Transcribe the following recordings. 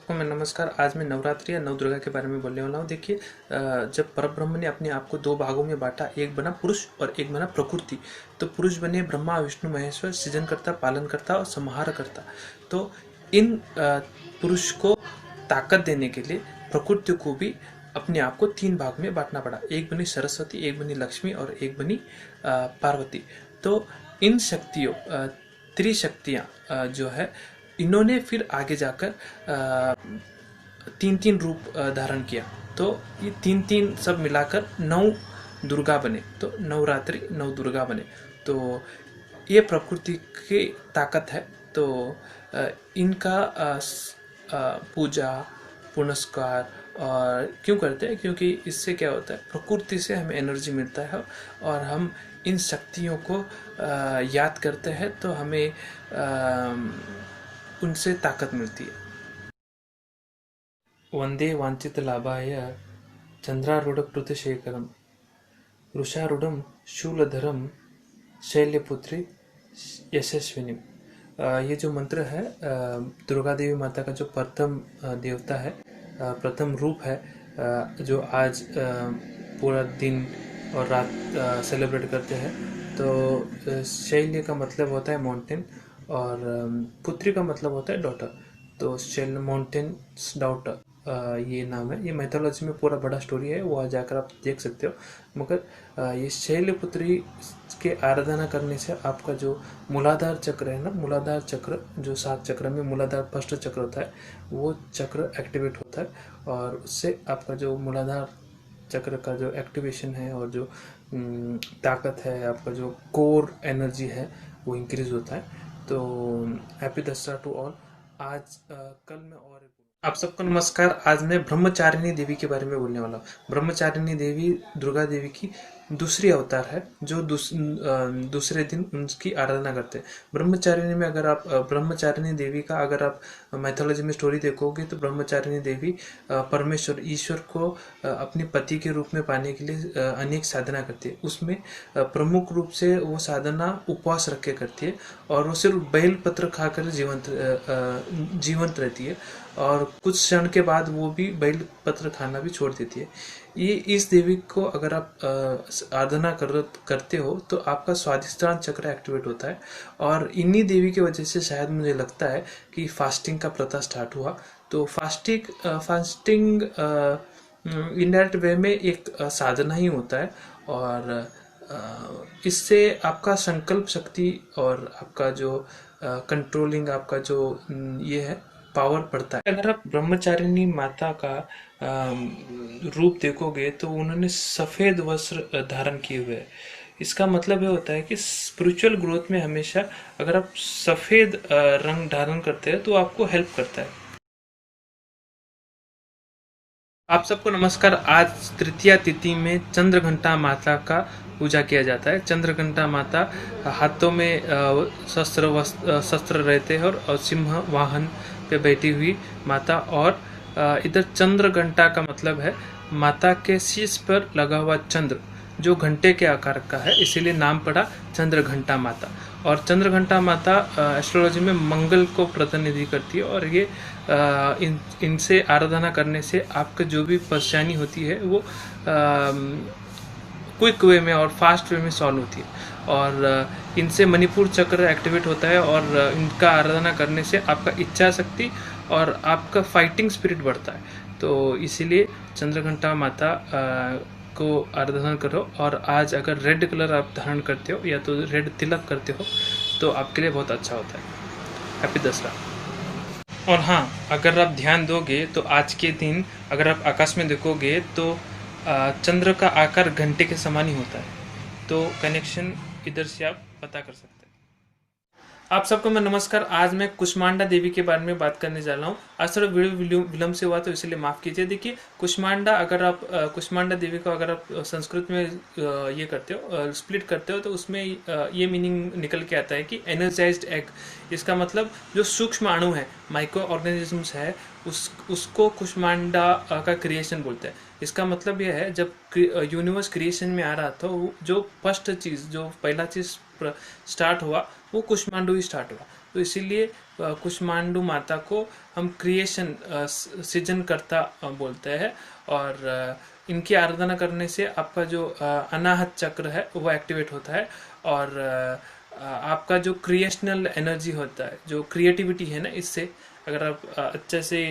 सबको मैं नमस्कार। आज मैं नवरात्रि या नवदुर्गा के बारे में बोलने वाला हूँ। देखिए, जब परब्रह्म ने अपने आप को दो भागों में बांटा, एक बना पुरुष और एक बना प्रकृति। तो पुरुष बने ब्रह्मा विष्णु महेश्वर, सृजनकर्ता, पालनकर्ता और संहारकर्ता। तो इन पुरुष को ताकत देने के लिए प्रकृति को भी अपने आप को तीन भाग में बांटना पड़ा। एक बनी सरस्वती, एक बनी लक्ष्मी और एक बनी पार्वती। तो इन शक्तियों त्रिशक्तियाँ जो है, इन्होंने फिर आगे जाकर तीन तीन रूप धारण किया। तो ये तीन तीन सब मिलाकर नौ दुर्गा बने, तो नवरात्रि नौ दुर्गा बने। तो ये प्रकृति की ताकत है। तो इनका पूजा पुनस्कार और क्यों करते हैं, क्योंकि इससे क्या होता है, प्रकृति से हमें एनर्जी मिलता है और हम इन शक्तियों को याद करते हैं तो हमें उनसे ताकत मिलती है। वंदे वांछित लाभाय चंद्रारूढ़ कृतशेखरम वृषारूढ़ शूलधरम शैल्यपुत्री यशस्विनी। ये जो मंत्र है, दुर्गा देवी माता का जो प्रथम देवता है, प्रथम रूप है, जो आज पूरा दिन और रात सेलिब्रेट करते हैं। तो शैल्य का मतलब होता है माउंटेन और पुत्री का मतलब होता है डॉटर। तो शैल्य माउंटेन्स डॉटर ये नाम है। ये मैथोलॉजी में पूरा बड़ा स्टोरी है, वो जाकर आप देख सकते हो। मगर ये शैल्यपुत्री के आराधना करने से आपका जो मूलाधार चक्र है ना, मूलाधार चक्र जो 7 चक्र में मूलाधार फर्स्ट चक्र होता है, वो चक्र एक्टिवेट होता है और उससे आपका जो मूलाधार चक्र का जो एक्टिवेशन है और जो ताकत है, आपका जो कोर एनर्जी है, वो इंक्रीज होता है। तो हैप्पी दशहरा टू ऑल। आज कल मैं और आप सबको नमस्कार। आज मैं ब्रह्मचारिणी देवी के बारे में बोलने वाला हूँ। ब्रह्मचारिणी देवी दुर्गा देवी की दूसरी अवतार है, जो दूसरे दिन उनकी आराधना करते हैं। ब्रह्मचारिणी में अगर आप ब्रह्मचारिणी देवी का अगर आप मैथोलॉजी में स्टोरी देखोगे तो ब्रह्मचारिणी देवी परमेश्वर ईश्वर को अपने पति के रूप में पाने के लिए अनेक साधना करती है। उसमें प्रमुख रूप से वो साधना उपवास रख के करती है और वो सिर्फ बेल पत्र खाकर जीवंत रहती है और कुछ क्षण के बाद वो भी बेल पत्र खाना भी छोड़ देती है। ये इस देवी को अगर आप आराधना करते हो तो आपका स्वादिष्टान चक्र एक्टिवेट होता है और इन्हीं देवी की वजह से शायद मुझे लगता है कि फास्टिंग का प्रथा स्टार्ट हुआ। तो फास्टिंग इनडायरेक्ट वे में एक साधना ही होता है और इससे आपका संकल्प शक्ति और आपका जो कंट्रोलिंग आपका जो ये है पावर पड़ता है। अगर आप ब्रह्मचारिणी माता का रूप देखोगे तो उन्होंने सफ़ेद वस्त्र धारण किए हुए हैं। इसका मतलब ये होता है कि स्पिरिचुअल ग्रोथ में हमेशा अगर आप सफ़ेद रंग धारण करते हैं तो आपको हेल्प करता है। आप सबको नमस्कार। आज तृतीया तिथि में चंद्रघंटा माता का पूजा किया जाता है। चंद्रघंटा माता हाथों में शस्त्र रहते हैं और सिंह वाहन पे बैठी हुई माता। और इधर चंद्रघंटा का मतलब है माता के शीश पर लगा हुआ चंद्र जो घंटे के आकार का है, इसीलिए नाम पड़ा चंद्रघंटा माता। और चंद्रघंटा माता एस्ट्रोलॉजी में मंगल को प्रतिनिधि करती है और ये इनसे आराधना करने से आपका जो भी परेशानी होती है वो क्विक वे में और फास्ट वे में सॉल्व होती है। और इनसे मणिपुर चक्र एक्टिवेट होता है और इनका आराधना करने से आपका इच्छा शक्ति और आपका फाइटिंग स्पिरिट बढ़ता है। तो इसीलिए चंद्रघंटा माता को आराधना करो। और आज अगर रेड कलर आप धारण करते हो या तो रेड तिलक करते हो तो आपके लिए बहुत अच्छा होता है। हैप्पी दशहरा। और हाँ, अगर आप ध्यान दोगे तो आज के दिन अगर आप आकाश में देखोगे तो चंद्र का आकार घंटे के समान ही होता है। तो कनेक्शन इधर से आप पता कर सकते हैं। आप सबको मैं नमस्कार। आज मैं कुष्मांडा देवी के बारे में बात करने जा रहा हूँ। आज थोड़ा वीडियो विलम्ब से हुआ तो इसलिए माफ़ कीजिए। देखिए, कुष्मांडा अगर आप कुष्मांडा देवी को अगर आप संस्कृत में ये करते हो, स्प्लिट करते हो, तो उसमें ये मीनिंग निकल के आता है कि एनर्जाइज्ड एग। इसका मतलब जो सूक्ष्म अणु है, माइक्रो ऑर्गेनिजम्स है, उसको कुष्मांडा का क्रिएशन बोलते हैं। इसका मतलब यह है जब यूनिवर्स क्रिएशन में आ रहा था, जो फर्स्ट चीज़ जो पहला चीज़ स्टार्ट हुआ वो कुष्मांडू ही स्टार्ट हुआ। तो इसीलिए कुष्मांडू माता को हम क्रिएशन सृजनकर्ता बोलते हैं। और इनकी आराधना करने से आपका जो अनाहत चक्र है वो एक्टिवेट होता है, और आपका जो क्रिएशनल एनर्जी होता है, जो क्रिएटिविटी है ना, इससे अगर आप अच्छे से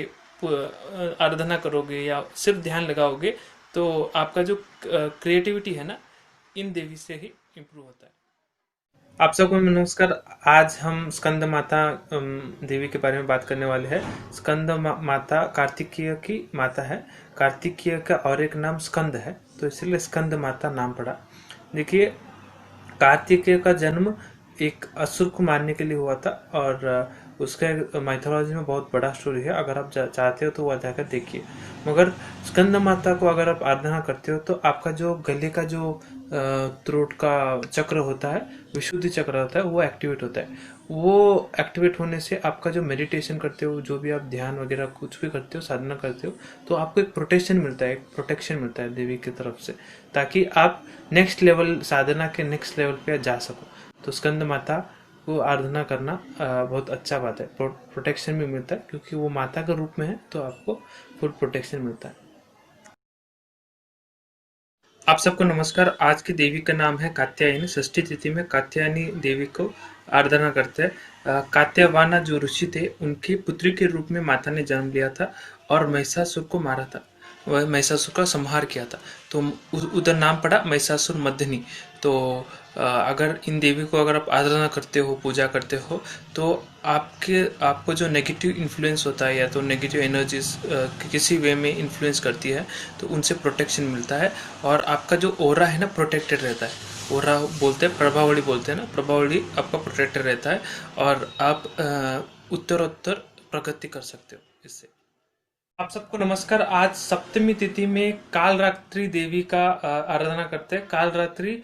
आराधना करोगे या सिर्फ ध्यान लगाओगे तो आपका जो क्रिएटिविटी है ना, इन देवी से ही इम्प्रूव होता है। आप सबको नमस्कार। आज हम स्कंद माता देवी के बारे में बात करने वाले हैं। स्कंद माता कार्तिकेय की माता है। कार्तिकेय का और एक नाम स्कंद है, तो इसलिए स्कंद माता नाम पड़ा। देखिए, कार्तिकेय का जन्म एक असुर को मारने के लिए हुआ था, और उसका माइथोलॉजी में बहुत बड़ा स्टोरी है। अगर आप चाहते हो तो वह जाकर देखिए। मगर स्कंद माता को अगर आप आराधना करते हो तो आपका जो गले का जो थ्रोट का चक्र होता है, विशुद्धि चक्र होता है, वो एक्टिवेट होता है। वो एक्टिवेट होने से आपका जो मेडिटेशन करते हो, जो भी आप ध्यान वगैरह कुछ भी करते हो, साधना करते हो, तो आपको एक प्रोटेक्शन मिलता है, एक प्रोटेक्शन मिलता है देवी की तरफ से, ताकि आप नेक्स्ट लेवल साधना के नेक्स्ट लेवल पे जा सको। तो स्कंद माता को आराधना करना बहुत अच्छा बात है। प्रोटेक्शन भी मिलता है, क्योंकि वो माता के रूप में है, तो आपको फुल प्रोटेक्शन मिलता है। आप सबको नमस्कार। आज की देवी का नाम है कात्यायनी। षष्ठी तिथि में कात्यायनी देवी को आराधना करते हैं। कात्यावाना जो ऋषि थे, उनकी पुत्री के रूप में माता ने जन्म लिया था और महिषासुर को मारा था, वह महिषासुर का संहार किया था, तो उधर नाम पड़ा महिषासुर मर्दिनी। तो अगर इन देवी को अगर आप आराधना करते हो, पूजा करते हो, तो आपको जो नेगेटिव इन्फ्लुएंस होता है या तो नेगेटिव एनर्जीज किसी वे में इन्फ्लुएंस करती है, तो उनसे प्रोटेक्शन मिलता है, और आपका जो ओरा है ना, प्रोटेक्टेड रहता है। ओरा बोलते हैं, प्रभावली बोलते हैं ना, प्रभावली आपका प्रोटेक्टेड रहता है, और आप उत्तरोत्तर प्रगति कर सकते हो इससे। आप सबको नमस्कार। आज सप्तमी तिथि में कालरात्रि देवी का आराधना करते हैं। कालरात्रि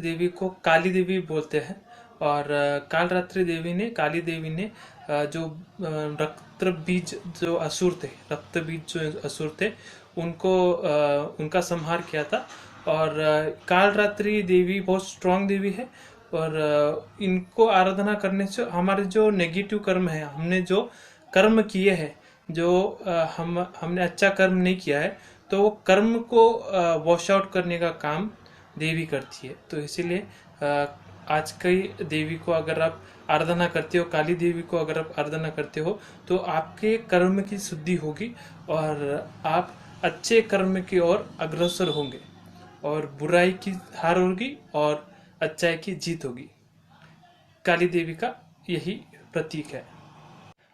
देवी को काली देवी बोलते हैं। और काली देवी ने जो रक्त बीज जो असुर थे, उनको उनका संहार किया था। और कालरात्रि देवी बहुत स्ट्रांग देवी है, और इनको आराधना करने से हमारे जो नेगेटिव कर्म है, हमने जो कर्म किए हैं, जो हमने अच्छा कर्म नहीं किया है, तो वो कर्म को वॉश आउट करने का काम देवी करती है। तो इसीलिए आज कई देवी को अगर आप आराधना करते हो, काली देवी को अगर आप आराधना करते हो, तो आपके कर्म की शुद्धि होगी, और आप अच्छे कर्म की ओर अग्रसर होंगे, और बुराई की हार होगी और अच्छाई की जीत होगी। काली देवी का यही प्रतीक है।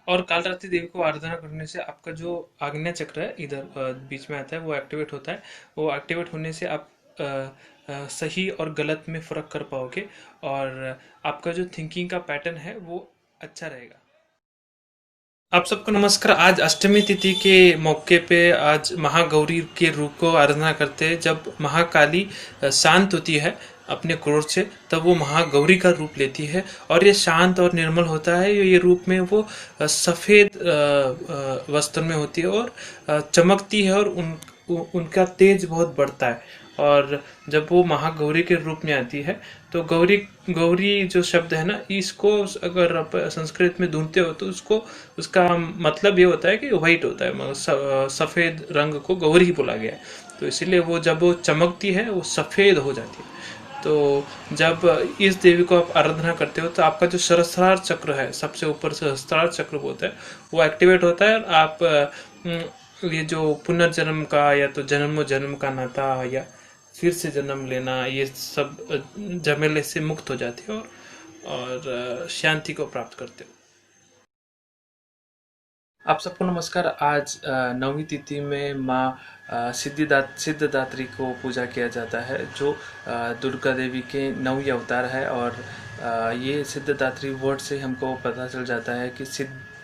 और कालरात्रि देवी को आराधना करने से आपका जो आग्नेय चक्र है, इधर बीच में आता है, वो एक्टिवेट होता है। वो एक्टिवेट होने से आप सही और गलत में फर्क कर पाओगे, और आपका जो थिंकिंग का पैटर्न है वो अच्छा रहेगा। आप सबको नमस्कार। आज अष्टमी तिथि के मौके पे आज महागौरी के रूप को आराधना करते हैं। जब महाकाली शांत होती है अपने क्रोध से, तब वो महागौरी का रूप लेती है, और ये शांत और निर्मल होता है। ये रूप में वो सफेद वस्त्र में होती है, और चमकती है, और उनका तेज बहुत बढ़ता है। और जब वो महागौरी के रूप में आती है, तो गौरी गौरी जो शब्द है ना, इसको अगर आप संस्कृत में ढूंढते हो, तो उसका मतलब ये होता है कि व्हाइट होता है, मतलब सफेद रंग को गौरी बोला गया है। तो इसीलिए वो जब वो चमकती है, वो सफेद हो जाती है। तो जब इस देवी को आप आराधना करते हो, तो आपका जो सहस्त्रार चक्र है, सबसे ऊपर सहस्त्रार चक्र बोलते हैं, वो एक्टिवेट होता है। आप ये जो पुनर्जन्म का या तो जन्म का नाता या फिर से जन्म लेना, ये सब झमेले से मुक्त हो जाते हो, और शांति को प्राप्त करते हो। आप सबको नमस्कार। आज नौवीं तिथि में माँ सिद्धदात्री को पूजा किया जाता है, जो दुर्गा देवी के नौवीं अवतार है। और ये सिद्धदात्री वर्ड से हमको पता चल जाता है कि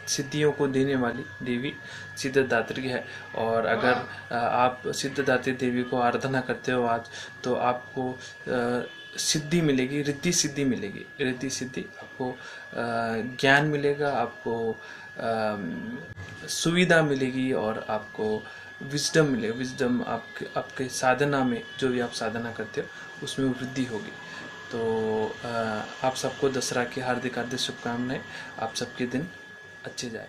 सिद्धियों को देने वाली देवी सिद्धदात्री है। और अगर आप सिद्धदात्री देवी को आराधना करते हो आज, तो आपको सिद्धि मिलेगी, रिद्धि सिद्धि मिलेगी। रिद्धि सिद्धि आपको ज्ञान मिलेगा, आपको सुविधा मिलेगी, और आपको विजडम मिलेगा। विजडम आपके साधना में, जो भी आप साधना करते हो, उसमें वृद्धि होगी। तो आप सबको दसरा की हार्दिक हार्दिक शुभकामनाएं। आप सबके दिन अच्छे जाए।